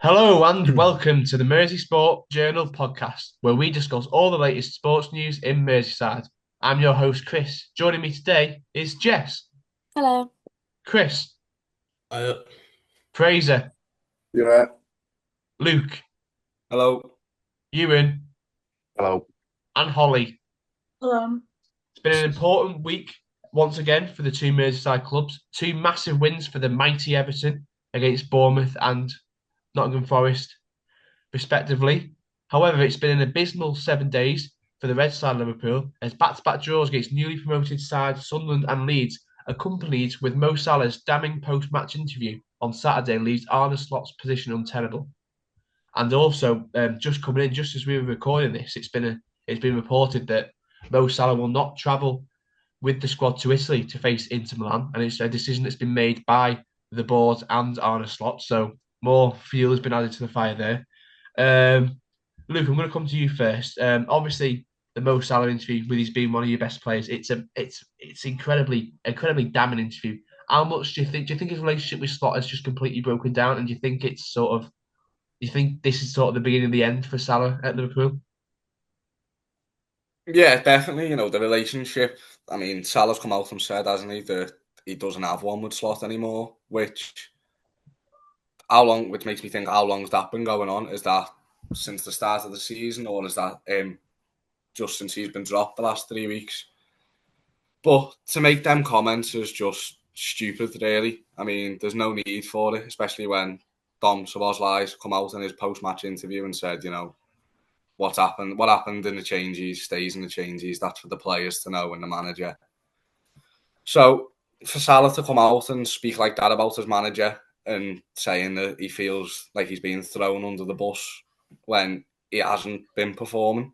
Hello and welcome to the Mersey Sport Journal podcast, where we discuss all the latest sports news in Merseyside. I'm your host, Chris. Joining me today is Jess, Hello. Chris, Uh, Fraser, Yeah. Luke, Hello. Ewan, Hello. and Holly. Hello. It's been an important week once again for the two Merseyside clubs. Two massive wins for the mighty Everton against Bournemouth and Nottingham Forest, respectively. However, it's been an abysmal 7 days for the Red side of Liverpool as back-to-back draws against newly promoted sides Sunderland and Leeds, accompanied with Mo Salah's damning post-match interview on Saturday, leaves Arne Slot's position untenable. And also, just coming in, just as we were recording this, it's been reported that Mo Salah will not travel with the squad to Italy to face Inter Milan, and it's a decision that's been made by the board and Arne Slot. So more fuel has been added to the fire there. Luke, I'm going to come to you first. Obviously, the Mo Salah interview with he's being one of your best players. It's incredibly damning interview. How much do you think? Do you think his relationship with Slot has just completely broken down? And do you think it's sort of? Do you think this is sort of the beginning of the end for Salah at Liverpool? Yeah, definitely. The relationship. I mean, Salah's come out and said, hasn't he, that he doesn't have one with Slot anymore. Which makes me think, how long's that been going on? Is that since the start of the season, or is that just since he's been dropped the last 3 weeks? But to make them comments is just stupid, really. I mean, there's no need for it, especially when Dom Szoboszlai's come out in his post-match interview and said, what happened in the changes stays in the changes. That's for the players to know and the manager. So for Salah to come out and speak like that about his manager and saying that he feels like he's being thrown under the bus when he hasn't been performing.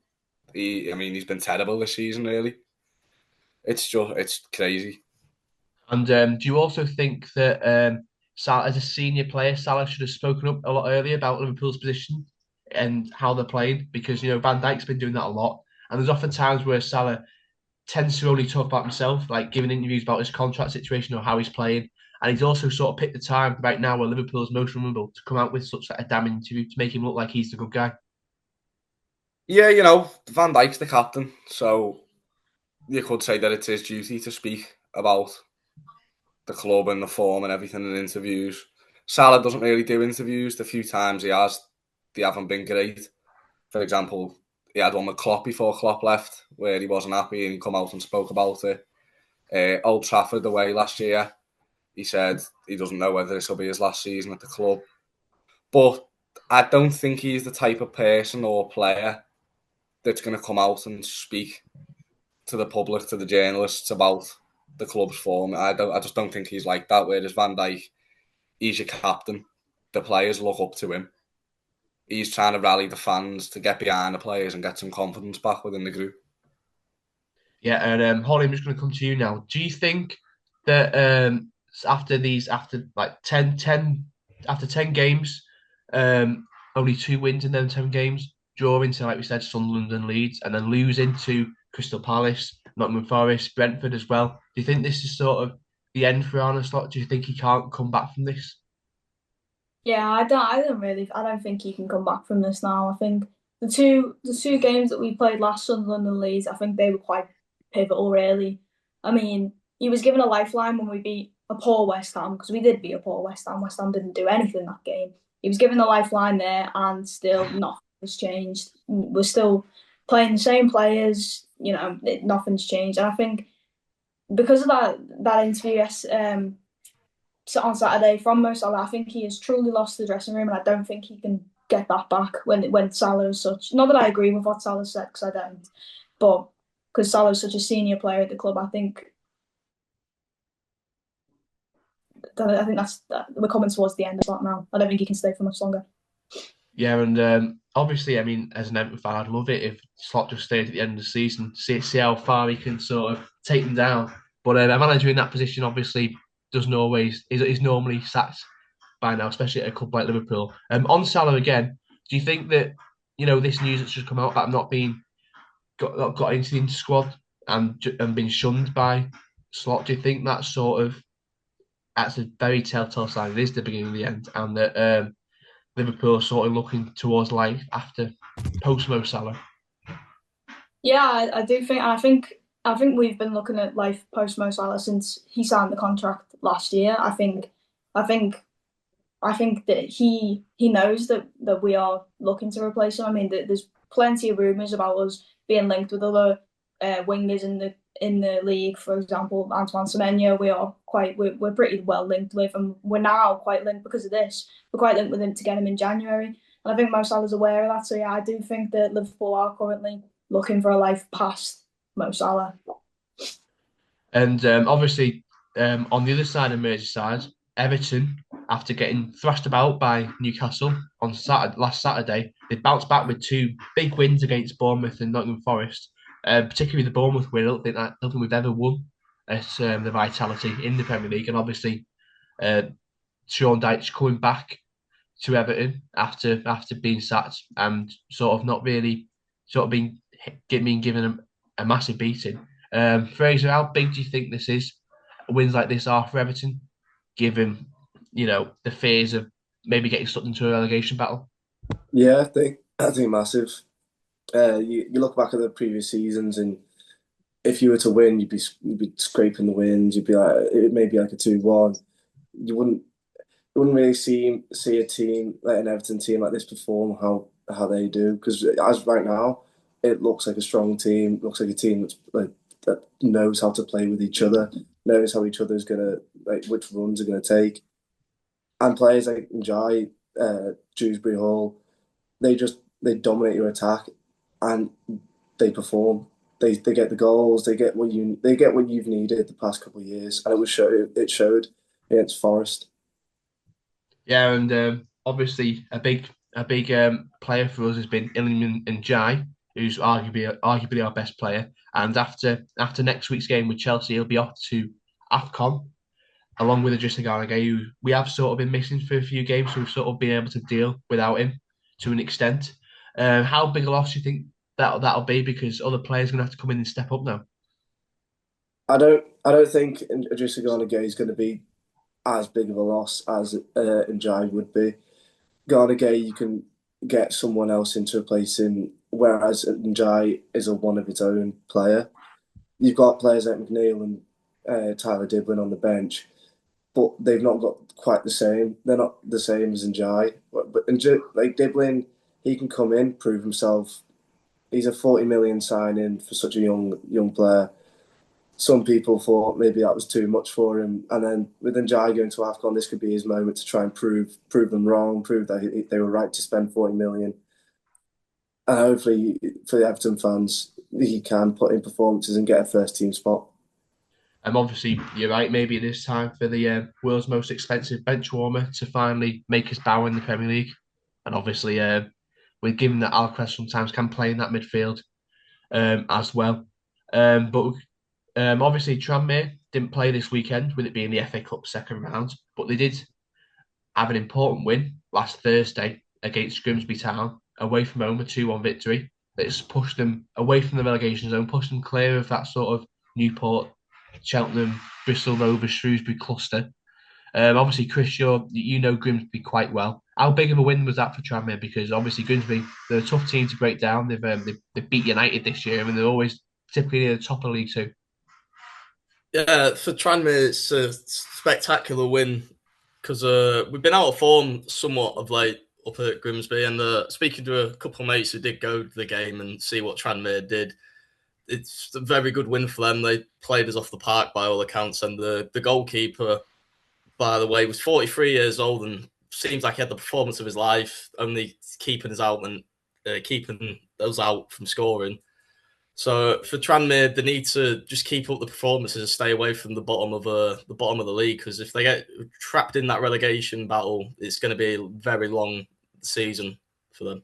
He's been terrible this season, really. It's crazy. And do you also think that Salah, as a senior player, Salah should have spoken up a lot earlier about Liverpool's position and how they're playing? Because Van Dijk's been doing that a lot, and there's often times where Salah tends to only talk about himself, like giving interviews about his contract situation or how he's playing. And he's also sort of picked the time right now where Liverpool is most vulnerable to come out with such a damning interview to make him look like he's the good guy. Yeah, Van Dijk's the captain, so you could say that it's his duty to speak about the club and the form and everything in interviews. Salah doesn't really do interviews. The few times he has, they haven't been great. For example, he had one with Klopp before Klopp left, where he wasn't happy and he come out and spoke about it. Old Trafford away last year, he said he doesn't know whether this will be his last season at the club. But I don't think he's the type of person or player that's going to come out and speak to the public, to the journalists about the club's form. I just don't think he's like that. Whereas Van Dijk, he's your captain. The players look up to him. He's trying to rally the fans to get behind the players and get some confidence back within the group. Yeah, and Holly, I'm just going to come to you now. Do you think that after like 10 games, um, only two wins in them 10 games, drawing to, like we said, Sunderland and Leeds, and then losing to Crystal Palace, Nottingham Forest, Brentford as well. Do you think this is sort of the end for Arne Slot? Do you think he can't come back from this? Yeah, I don't think he can come back from this now. I think the two games that we played last, Sunderland and Leeds, I think they were quite pivotal, really. I mean, he was given a lifeline when we beat a poor West Ham, because we did beat a poor West Ham. West Ham didn't do anything that game. He was given the lifeline there, and still nothing has changed. We're still playing the same players. Nothing's changed, and I think because of that interview, yes, on Saturday from Mo Salah, I think he has truly lost the dressing room, and I don't think he can get that back when Salah is such. Not that I agree with what Salah said, because I don't, but because Salah is such a senior player at the club, I think we're coming towards the end of that now. I don't think he can stay for much longer. Yeah, and obviously, I mean, as an Everton fan, I'd love it if Slot just stayed at the end of the season, see how far he can sort of take them down. But a manager in that position obviously doesn't always is normally sacked by now, especially at a club like Liverpool. On Salah again, do you think that this news that's just come out about not being got into the inter squad and been shunned by Slot? Do you think that's a very telltale sign? It is the beginning of the end, and that Liverpool are sort of looking towards life after post Mo Salah? Yeah, I do think, and I think we've been looking at life post Mo Salah since he signed the contract last year. I think I think that he knows that we are looking to replace him. I mean, there's plenty of rumours about us being linked with other wingers in the league. For example, Antoine Semenyo, we're pretty well linked with, and we're now quite linked because of this. We're quite linked with him to get him in January, and I think Mo Salah's aware of that. So yeah, I do think that Liverpool are currently looking for a life past Mo Salah. And obviously, on the other side of Merseyside, Everton, after getting thrashed about by Newcastle on last Saturday, they bounced back with two big wins against Bournemouth and Nottingham Forest. Particularly the Bournemouth win. I don't think we've ever won at the Vitality in the Premier League, and obviously uh, Sean Dyche coming back to Everton after being sacked and sort of not really sort of being given a massive beating. Fraser, how big do you think this is? Wins like this are for Everton, given the fears of maybe getting stuck into a relegation battle. Yeah, I think massive. You look back at the previous seasons, and if you were to win, you'd be scraping the wins. You'd be like it may be like a 2-1. You wouldn't really see a team like an Everton team like this perform how they do, because as right now it looks like a strong team. Looks like a team that knows how to play with each other, knows how each other's gonna like which runs are gonna take, and players like Njai, Dewsbury Hall, they dominate your attack, and they perform. They get the goals. They get what you've needed the past couple of years, and it showed against Forest. Yeah, and obviously a big player for us has been Iliman and Jai, who's arguably our best player. And after next week's game with Chelsea, he'll be off to AFCON along with Idrissa Gana who we have sort of been missing for a few games, so we've sort of been able to deal without him to an extent. How big a loss do you think that'll be? Because other players are going to have to come in and step up now. I don't think Idrissa Gana is going to be as big of a loss as Njai would be. Gana you can get someone else in to replace him, whereas Njai is a one of its own player. You've got players like McNeil and Tyler Diblin on the bench, but they've not got quite the same. They're not the same as Njai. But like Diblin, he can come in, prove himself. He's a 40 million signing for such a young player. Some people thought maybe that was too much for him, and then with Njai going to AFCON, this could be his moment to try and prove them wrong, prove that they were right to spend 40 million. And hopefully for the Everton fans, he can put in performances and get a first team spot. Obviously, you're right. Maybe it is time for the world's most expensive bench warmer to finally make his bow in the Premier League. And obviously, we're given that Alcaraz sometimes can play in that midfield as well. But obviously, Tranmere didn't play this weekend with it being the FA Cup second round, but they did have an important win last Thursday against Grimsby Town away from home, a 2-1 victory. That's pushed them away from the relegation zone, pushed them clear of that sort of Newport, Cheltenham, Bristol Rovers, Shrewsbury cluster. Obviously, Chris, you know Grimsby quite well. How big of a win was that for Tranmere? Because obviously Grimsby, they're a tough team to break down. They've beat United this year, and they're always typically near the top of the league too. Yeah, for Tranmere, it's a spectacular win because we've been out of form somewhat of late up at Grimsby. And speaking to a couple of mates who did go to the game and see what Tranmere did, it's a very good win for them. They played us off the park by all accounts. And the goalkeeper, by the way, was 43 years old and seems like he had the performance of his life, only keeping those out from scoring. So for Tranmere, they need to just keep up the performances and stay away from the bottom of the league, because if they get trapped in that relegation battle, it's going to be a very long season for them.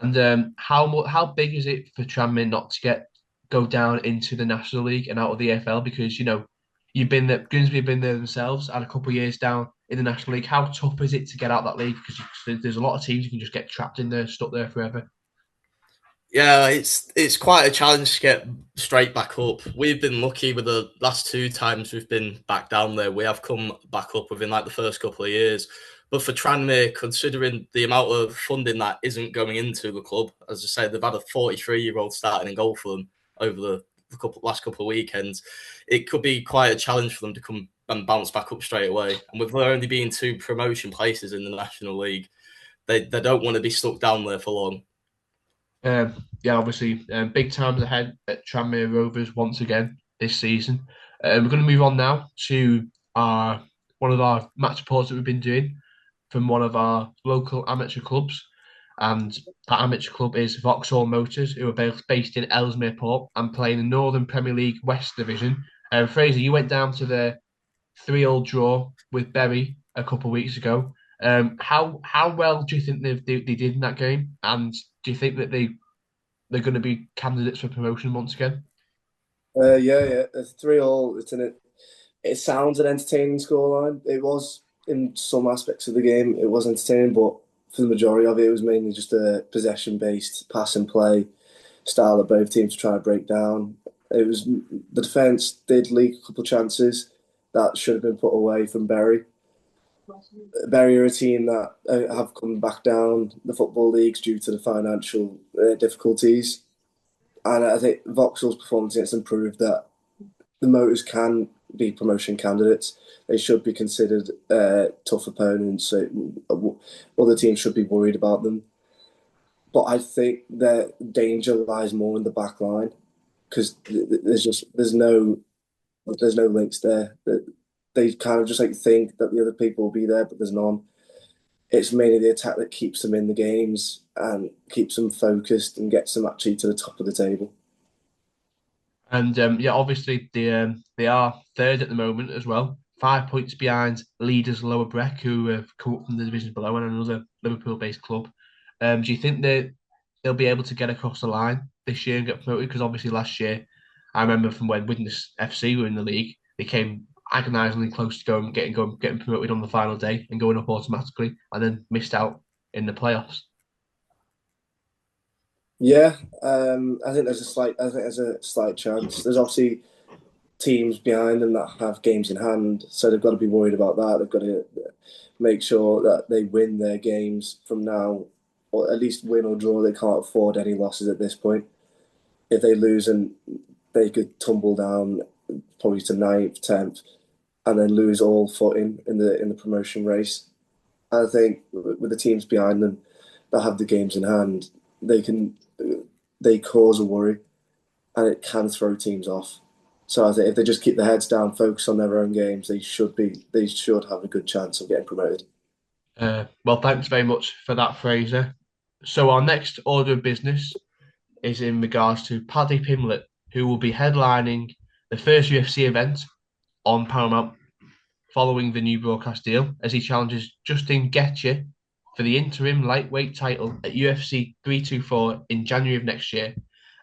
And how big is it for Tranmere not to go down into the National League and out of the AFL? Because you've been there, Grimsby have been there themselves, and a couple of years down in the National League. How tough is it to get out that league? Because there's a lot of teams you can just get trapped in there, stuck there forever. Yeah, it's quite a challenge to get straight back up. We've been lucky with the last two times we've been back down there. We have come back up within like the first couple of years. But for Tranmere, considering the amount of funding that isn't going into the club, as I said, they've had a 43-year-old starting in goal for them over the last couple of weekends. It could be quite a challenge for them to come and bounce back up straight away. And with there only being two promotion places in the National League, they don't want to be stuck down there for long. Yeah, obviously, big times ahead at Tranmere Rovers once again this season. We're going to move on now to our one of our match reports that we've been doing from one of our local amateur clubs, and that amateur club is Vauxhall Motors, who are based in Ellesmere Port and play in the Northern Premier League West Division. Fraser, you went down to the 3-3 draw with Bury a couple of weeks ago. How well do you think they did in that game, and do you think that they're going to be candidates for promotion once again? Yeah. It's 3-3. It sounds an entertaining scoreline. It was in some aspects of the game. It was entertaining, but for the majority of it, it was mainly just a possession-based pass and play style that both teams try to break down. It was the defence did leak a couple of chances that should have been put away from Bury. Bury are a team that have come back down the football leagues due to the financial difficulties, and I think Vauxhall's performance against them proved that the Motors can be promotion candidates. They should be considered tough opponents. So other teams should be worried about them. But I think their danger lies more in the back line because there's no links there. They kind of just like think that the other people will be there, but there's none. It's mainly the attack that keeps them in the games and keeps them focused and gets them actually to the top of the table. And yeah, obviously they are third at the moment as well, 5 points behind leaders Lower Breck, who have come up from the divisions below, and another Liverpool-based club. Do you think that they'll be able to get across the line this year and get promoted? Because obviously last year, I remember from when Widnes FC were in the league, they came agonisingly close to getting promoted on the final day and going up automatically, and then missed out in the playoffs. Yeah, I think there's a slight chance. There's obviously teams behind them that have games in hand, so they've got to be worried about that. They've got to make sure that they win their games from now, or at least win or draw. They can't afford any losses at this point. If they lose, and they could tumble down probably to ninth, 10th, and then lose all footing in the promotion race. I think with the teams behind them that have the games in hand, they cause a worry, and it can throw teams off. So I think if they just keep their heads down, focus on their own games, they should have a good chance of getting promoted. Well, thanks very much for that, Fraser. So our next order of business is in regards to Paddy Pimblett, who will be headlining the first UFC event on Paramount following the new broadcast deal, as he challenges Justin Gaethje for the interim lightweight title at UFC 324 in January of next year.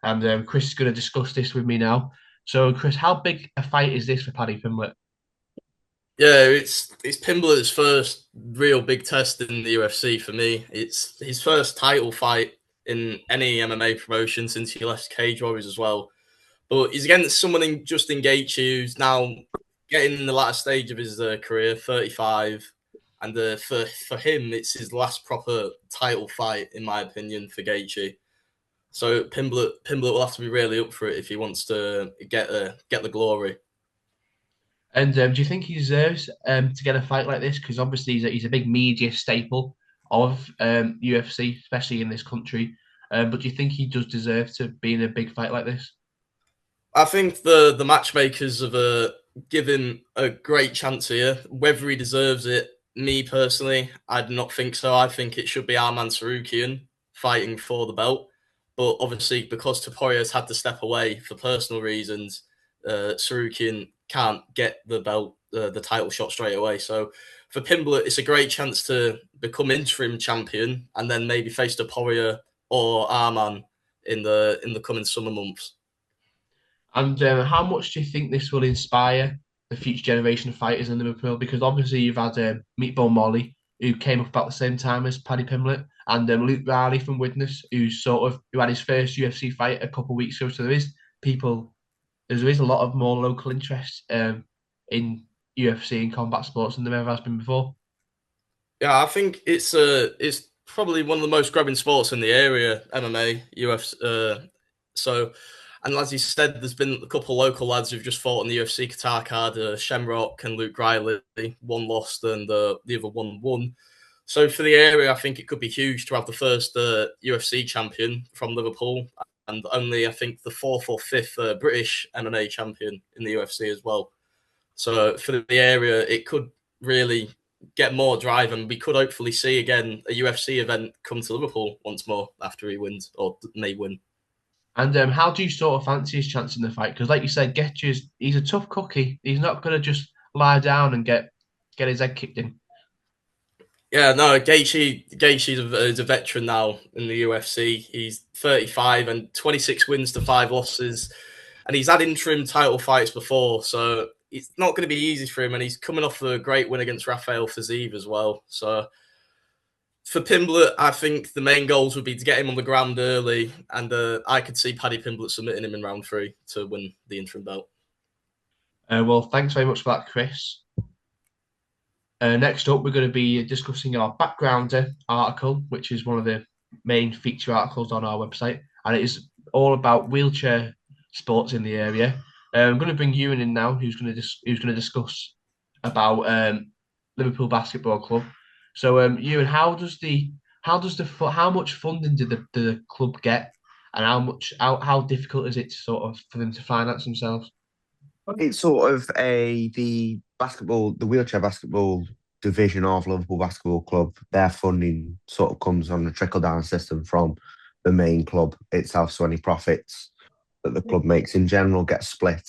And Chris is going to discuss this with me now. So, Chris, how big a fight is this for Paddy Pimblett? Yeah, it's Pimblett's first real big test in the UFC for me. It's his first title fight in any MMA promotion since he left Cage Warriors as well. But he's against someone in Justin Gaethje who's now getting in the latter stage of his career, 35, and for him it's his last proper title fight in my opinion for Gaethje. So Pimblett will have to be really up for it if he wants to get the glory. And do you think he deserves to get a fight like this? Because obviously he's a big media staple of UFC, especially in this country. But do you think he does deserve to be in a big fight like this? I think the matchmakers have given a great chance here. Whether he deserves it, me personally, I do not think so. I think it should be Arman Sarukian fighting for the belt. But obviously, because Tapoya's had to step away for personal reasons, Sarukian can't get the belt, the title shot straight away. So for Pimblett, it's a great chance to become interim champion and then maybe face Tapoya or Arman in the coming summer months. And how much do you think this will inspire the future generation of fighters in Liverpool? Because obviously you've had Meatball Molly, who came up about the same time as Paddy Pimblett, and Luke Riley from Widnes, who had his first UFC fight a couple of weeks ago. So there is a lot of more local interest in UFC and combat sports than there ever has been before. Yeah, I think it's probably one of the most grabbing sports in the area, MMA, UFC. So, and as you said, there's been a couple of local lads who've just fought on the UFC Qatar card, Shamrock and Luke Riley. One lost and the other one won. So for the area, I think it could be huge to have the first UFC champion from Liverpool, and only I think the fourth or fifth British MMA champion in the UFC as well. So for the area, it could really get more drive, and we could hopefully see again a UFC event come to Liverpool once more after he wins or may win. And how do you sort of fancy his chance in the fight? Because, like you said, Getch's he's a tough cookie. He's not going to just lie down and get his head kicked in. Yeah, no, Gaethje is a veteran now in the UFC. He's 35 and 26 wins to 5 losses, and he's had interim title fights before, so it's not going to be easy for him. And he's coming off a great win against Rafael Fiziev as well. So for Pimblett, I think the main goals would be to get him on the ground early, and I could see Paddy Pimblett submitting him in round 3 to win the interim belt. Well, thanks very much for that, Chris. Next up, we're going to be discussing our backgrounder article, which is one of the main feature articles on our website, and it is all about wheelchair sports in the area. I'm going to bring Ewan in now, who's going to discuss about Liverpool Basketball Club. So, Ewan, how much funding did the club get, and how difficult is it for them to finance themselves? It's sort of the wheelchair basketball division of Liverpool Basketball Club. Their funding sort of comes on a trickle down system from the main club itself. So any profits that the club makes in general get split,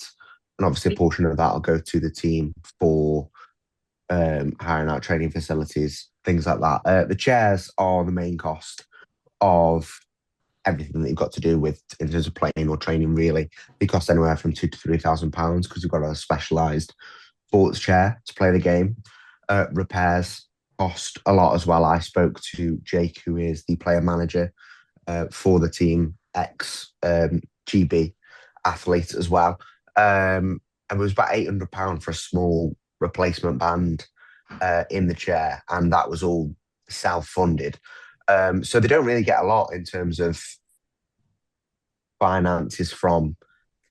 and obviously a portion of that will go to the team for hiring out training facilities, things like that. The chairs are the main cost of everything that you've got to do with in terms of playing or training. Really, they cost anywhere from £2,000 to £3,000 because you've got a specialised sports chair to play the game. Repairs cost a lot as well. I spoke to Jake, who is the player manager for the team, ex GB athlete as well, and it was about £800 for a small replacement band in the chair, and that was all self-funded. So they don't really get a lot in terms of finances from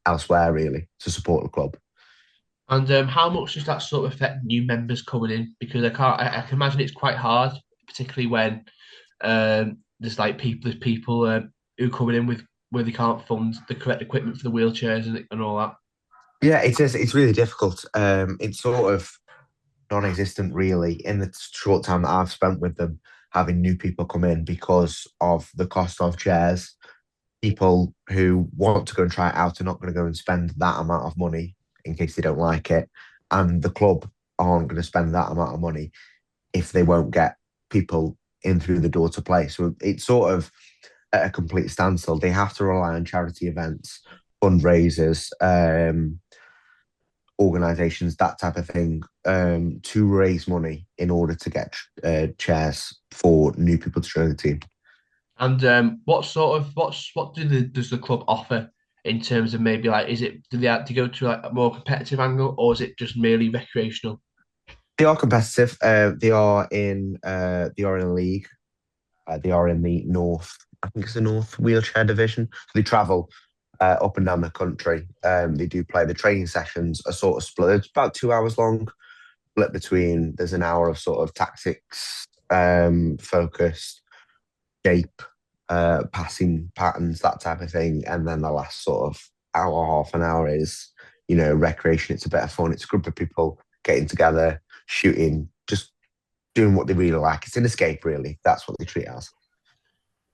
elsewhere, really, to support the club. And how much does that sort of affect new members coming in? Because I can imagine it's quite hard, particularly when there's people who coming in with where they can't fund the correct equipment for the wheelchairs and all that. Yeah, it is. It's really difficult. It's sort of non-existent, really, in the short time that I've spent with them, having new people come in because of the cost of chairs. People who want to go and try it out are not going to go and spend that amount of money in case they don't like it. And the club aren't going to spend that amount of money if they won't get people in through the door to play. So it's sort of at a complete standstill. They have to rely on charity events, fundraisers, organisations, that type of thing, to raise money in order to get chairs for new people to join the team. And does the club offer in terms of maybe like do they have to go to like a more competitive angle, or is it just merely recreational? They are competitive. They are in a league. They are in the North. I think it's the North Wheelchair Division. So they travel up and down the country. They do play. The training sessions are sort of split. It's about 2 hours long, split between. There's an hour of sort of tactics, focused, shape, passing patterns, that type of thing, and then the last sort of hour, half an hour is recreation. It's a bit of fun. It's a group of people getting together, shooting, just doing what they really like. It's an escape, really. That's what they treat it as.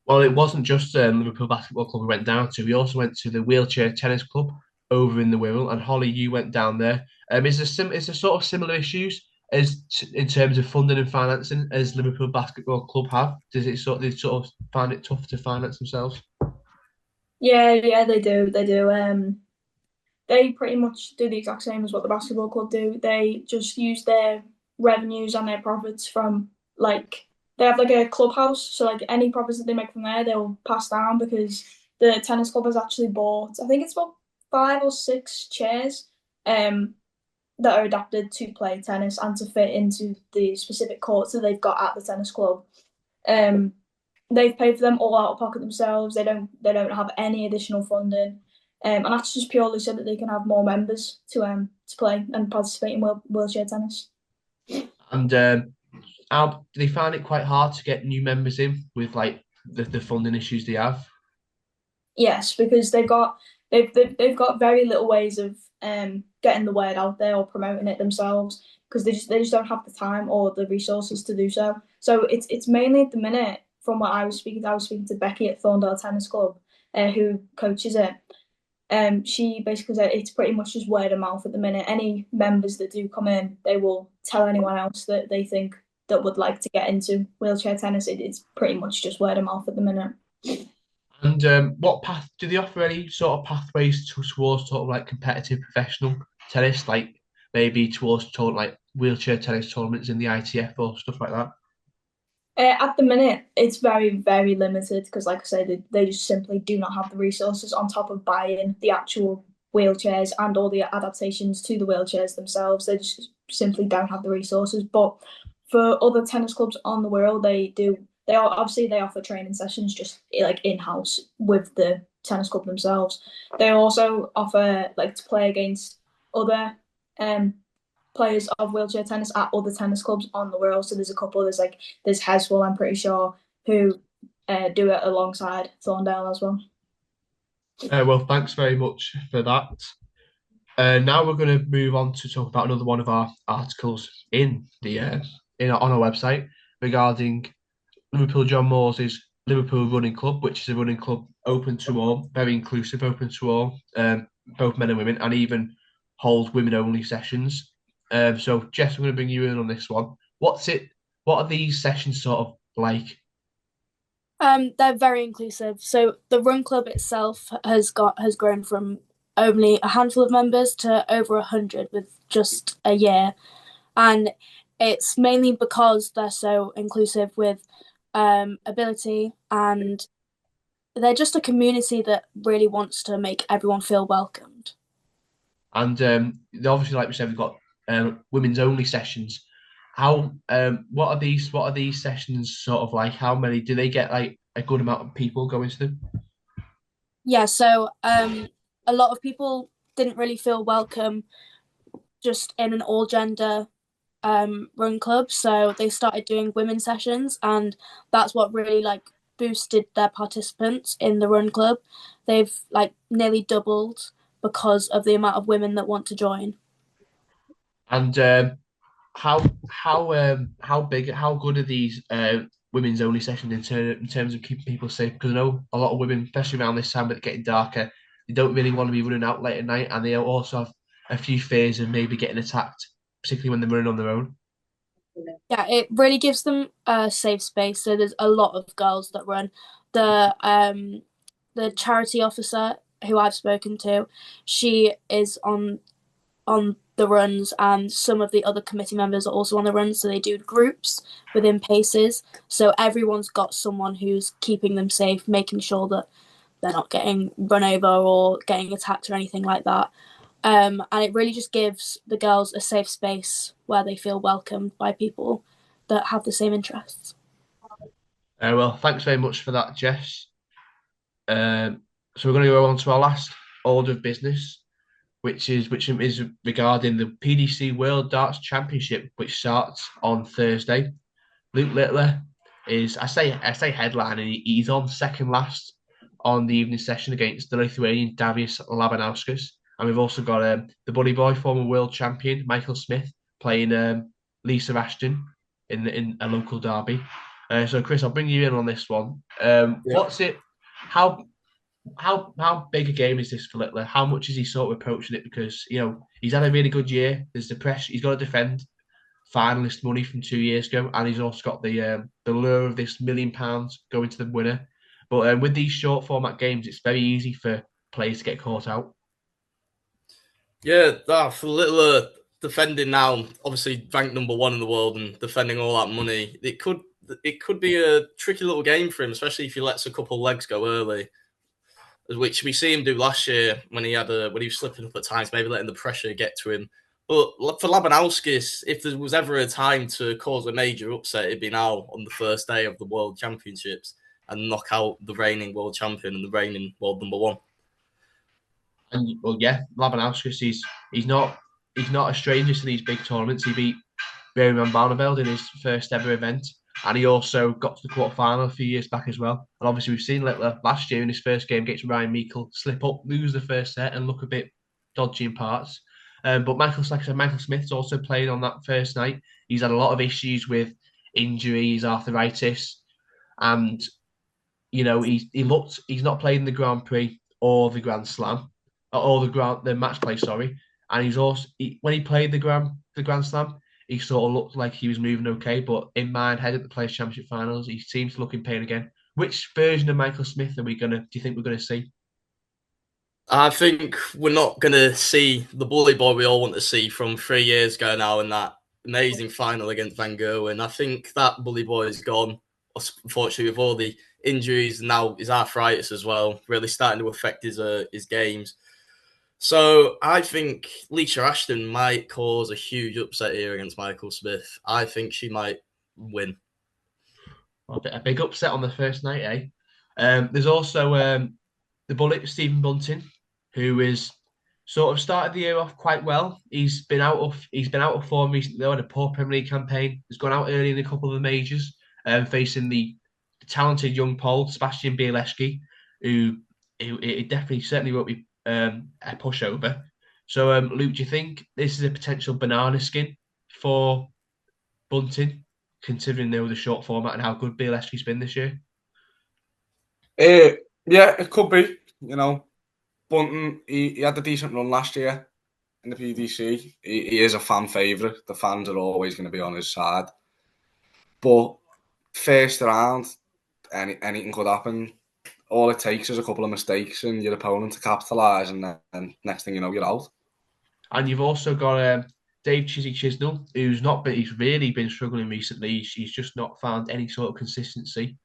Well, it wasn't just Liverpool Basketball Club we went down to. We also went to the Wheelchair Tennis Club over in the Wirral. And Holly, you went down there. Is there sort of similar issues as in terms of funding and financing as Liverpool Basketball Club have? They sort of find it tough to finance themselves? Yeah, they do. They do. They pretty much do the exact same as what the basketball club do. They just use their revenues and their profits from like they have like a clubhouse, so like any profits that they make from there, they'll pass down because the tennis club has actually bought, I think it's about 5 or 6 chairs, that are adapted to play tennis and to fit into the specific courts that they've got at the tennis club. Um, they've paid for them all out of pocket themselves. They don't have any additional funding, and that's just purely so that they can have more members to play and participate in wheelchair tennis. And how do they find it quite hard to get new members in with like the funding issues they have? Yes, because they've got very little ways of getting the word out there or promoting it themselves because they just don't have the time or the resources to do so. So it's mainly at the minute from what I was speaking to Becky at Thorndale Tennis Club, who coaches it. She basically said it's pretty much just word of mouth at the minute. Any members that do come in, they will tell anyone else that they think that would like to get into wheelchair tennis. It's pretty much just word of mouth at the minute. And what path do they offer? Any sort of pathways towards sort of like competitive professional tennis, like maybe towards like wheelchair tennis tournaments in the ITF or stuff like that? At the minute, it's very, very limited because, like I said, they just simply do not have the resources on top of buying the actual wheelchairs and all the adaptations to the wheelchairs themselves. They just simply don't have the resources. But for other tennis clubs on the world, they do. They offer training sessions just like in house with the tennis club themselves. They also offer like to play against other um players of wheelchair tennis at other tennis clubs on the world. So there's a couple. There's Heswell, I'm pretty sure, who do it alongside Thorndale as well. Well, thanks very much for that. Now we're going to move on to talk about another one of our articles in the on our website regarding Liverpool John Moores' Liverpool Running Club, which is a running club open to all, very inclusive, open to all, both men and women, and even holds women-only sessions. So, Jess, I'm going to bring you in on this one. What's it? What are these sessions sort of like? They're very inclusive. So the Run Club itself has grown from only a handful of members to over 100 with just a year, and it's mainly because they're so inclusive with ability, and they're just a community that really wants to make everyone feel welcomed. And obviously, like we said, we've got women's only sessions. How what are these? What are these sessions sort of like? How many do they get? Like a good amount of people going to them? Yeah, so a lot of people didn't really feel welcome just in an all gender run club, so they started doing women sessions, and that's what really like boosted their participants in the run club. They've like nearly doubled because of the amount of women that want to join. And how big, how good are these women's only sessions in terms of keeping people safe? Because I know a lot of women, especially around this time, but it's getting darker, they don't really want to be running out late at night, and they also have a few fears of maybe getting attacked, particularly when they're running on their own. Yeah, it really gives them a safe space. So there's a lot of girls that run. The charity officer who I've spoken to, she is on the runs, and some of the other committee members are also on the runs, so they do groups within paces, so everyone's got someone who's keeping them safe, making sure that they're not getting run over or getting attacked or anything like that. And it really just gives the girls a safe space where they feel welcomed by people that have the same interests. Well, thanks very much for that, Jess. So we're going to go on to our last order of business, which is regarding the PDC World Darts Championship, which starts on Thursday. Luke Littler is I say headline, and he's on second last on the evening session against the Lithuanian Darius Labanauskas. And we've also got the Buddy Boy, former world champion Michael Smith, playing Lisa Ashton in a local derby. So Chris, I'll bring you in on this one. What's it? How big a game is this for Littler? How much is he sort of approaching it? Because he's had a really good year. There's the pressure. He's got to defend finalist money from 2 years ago, and he's also got the lure of this £1 million going to the winner. But with these short format games, it's very easy for players to get caught out. Yeah, for Littler defending now, obviously ranked number 1 in the world and defending all that money, it could it could be a tricky little game for him, especially if he lets a couple legs go early, which we see him do last year when he was slipping up at times, maybe letting the pressure get to him. But for Labanowskis, if there was ever a time to cause a major upset, it'd be now on the first day of the World Championships and knock out the reigning world champion and the reigning world number one. And well, yeah, Labanowskis, he's not a stranger to these big tournaments. He beat Barry Van Barneveld in his first ever event, and he also got to the quarterfinal a few years back as well. And obviously, we've seen Littler last year in his first game against Ryan Meikle slip up, lose the first set, and look a bit dodgy in parts. But Michael, like I said, Michael Smith's also played on that first night. He's had a lot of issues with injuries, arthritis, and he's not played in the Grand Prix or the Grand Slam or the match play, sorry. And he's also when he played the Grand Slam, he sort of looked like he was moving okay, but in my head at the Players Championship Finals, he seems to look in pain again. Which version of Michael Smith do you think we're gonna see? I think we're not going to see the bully boy we all want to see from 3 years ago now in that amazing final against Van Gerwen. I think that bully boy is gone, unfortunately, with all the injuries and now his arthritis as well, really starting to affect his games. So I think Leisha Ashton might cause a huge upset here against Michael Smith. I think she might win. A big upset on the first night, eh? There's also the bullet, Stephen Bunting, who is sort of started the year off quite well. He's been out of form recently. They had a poor Premier League campaign. He's gone out early in a couple of the majors, facing the talented young Pole, Sebastian Bialeski, who it definitely certainly won't be a pushover. So, Luke, do you think this is a potential banana skin for Bunting, considering they were the short format and how good Bialeski's been this year? Yeah, it could be. Bunting, he had a decent run last year in the PDC. He is a fan favourite. The fans are always going to be on his side. But first round, anything could happen. All it takes is a couple of mistakes and your opponent to capitalise, and then next thing you know, you're out. And you've also got Dave Chizzy Chisnell, he's really been struggling recently. He's just not found any sort of consistency.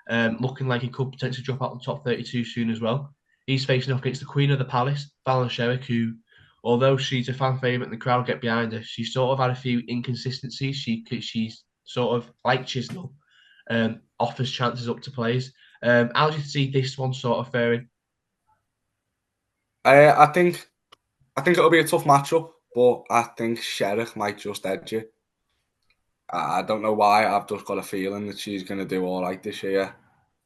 Looking like he could potentially drop out the top 32 soon as well. He's facing off against the Queen of the Palace, Fallon Sherrick, who, although she's a fan favourite and the crowd get behind her, she's sort of had a few inconsistencies. She's sort of, like Chisnell, offers chances up to players. How do you see this one sort of faring? I think it'll be a tough matchup, but I think Sherrick might just edge it. I don't know why. I've just got a feeling that she's going to do all right this year,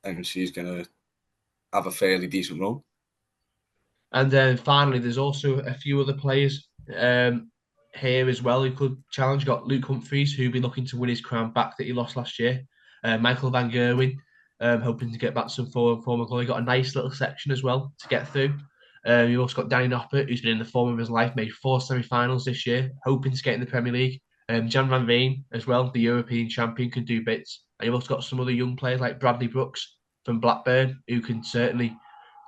and she's going to have a fairly decent run. And then finally, there's also a few other players here as well who could challenge. You've got Luke Humphreys, who'll be looking to win his crown back that he lost last year. Michael Van Gerwen, hoping to get back some former glory. Got a nice little section as well to get through. You've also got Danny Noppert, who's been in the form of his life, made 4 semi-finals this year, hoping to get in the Premier League. Jan van Veen as well, the European champion, can do bits. And you've also got some other young players like Bradley Brooks from Blackburn, who can certainly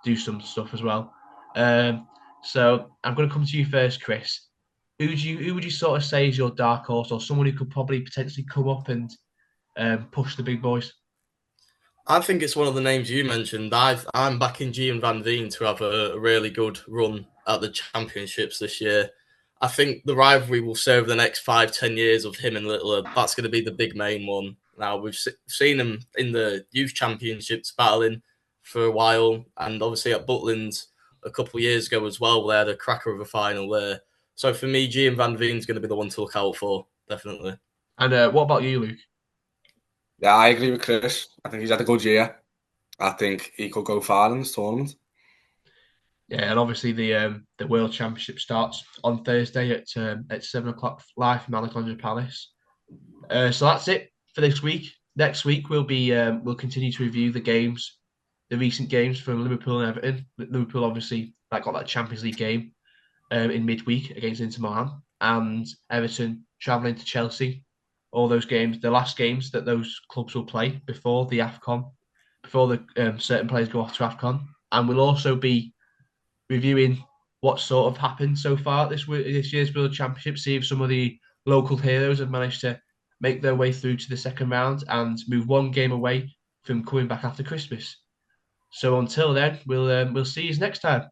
do some stuff as well. So I'm going to come to you first, Chris. Who would you sort of say is your dark horse, or someone who could probably potentially come up and push the big boys? I think it's one of the names you mentioned. I'm backing Gian Van Veen to have a really good run at the championships this year. I think the rivalry will serve the next 5-10 years of him and Littler. That's going to be the big main one. Now, we've seen him in the youth championships battling for a while, and obviously at Butland a couple of years ago as well, they had a cracker of a final there. So for me, Gian Van Veen's going to be the one to look out for, definitely. And what about you, Luke? Yeah, I agree with Chris. I think he's had a good year. I think he could go far in this tournament. Yeah, and obviously the World Championship starts on Thursday at 7:00 live from Alexandra Palace. So that's it for this week. Next week we'll continue to review the recent games from Liverpool and Everton. Liverpool obviously got that Champions League game in midweek against Inter Milan, and Everton travelling to Chelsea. All those games, the last games that those clubs will play before the AFCON, before the certain players go off to AFCON, and we'll also be reviewing what sort of happened so far this year's World Championship. See if some of the local heroes have managed to make their way through to the second round and move one game away from coming back after Christmas. So until then, we'll see you next time.